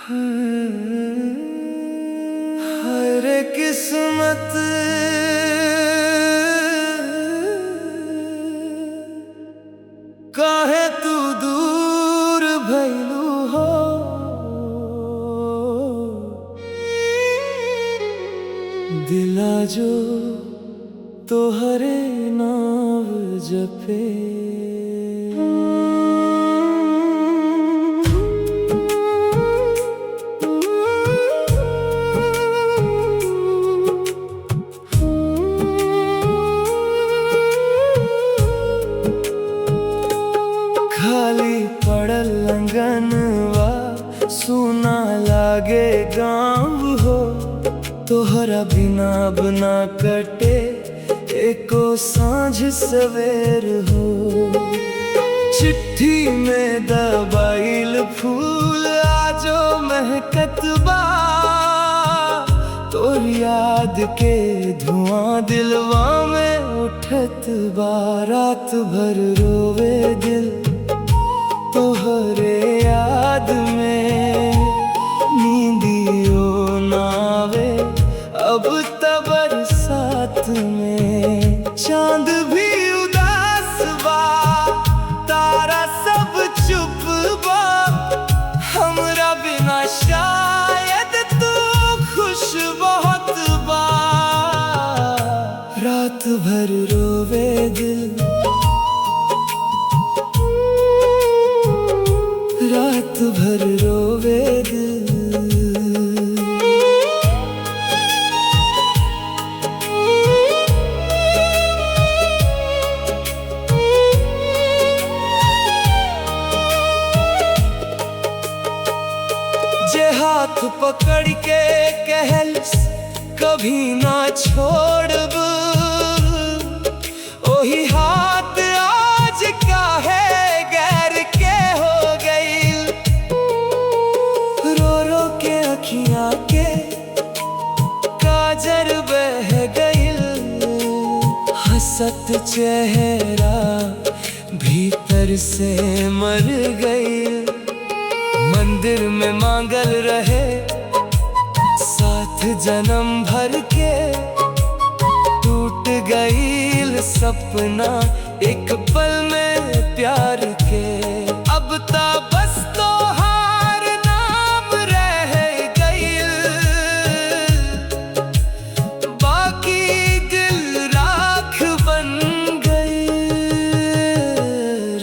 हर किस्मत काहे तू दूर भइलू हो। दिला जो तोहरे नाम जपे। खाली पड़ल अंगनवा सुना लागे गाँव हो। तोहरा बिना बना कटे एको सांझ सवेर हो। चिट्ठी में दबाइल फूल आजो महकत बा। तोर याद के धुआं दिलवा में उठत बा। रात भर रोवे दिल तोहरे याद में। नींदियो नावे अब तबर साथ में। चांद भी उदास बा तारा सब चुप बा। हमरा बिना शायद तू खुश बहुत बा। रात भर रोवे दिल रात भर रोवे दिल। जे हाथ पकड़ के कहल कभी ना छोड़ब। ओही हाथ आज काहे गैर के हो गई। रो रो के अखियां के काजर बह गई। हंसत चेहरा भीतर से मर गई। मंदिर में मांगल रहे साथ जन्म भर के। टूट गईल सपना एक पल में प्यार के। अब ता बस तोहार नाम रह गईल। बाकी दिल राख बन गई।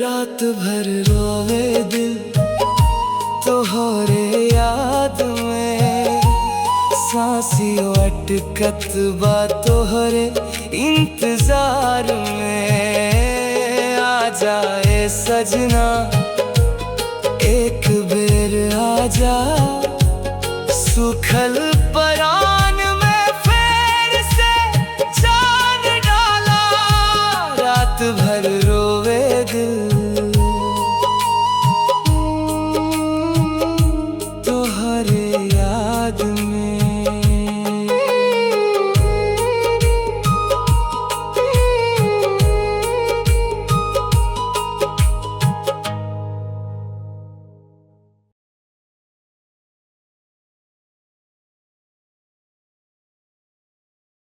रात भर रोवे दिल तोहरे याद में। सांसियों अटकत बा तोहरे इंतजार में। आ जाए सजना एक बेर आजा। सुखल परान में फिर से जान डाला। रात भर रोवे दिल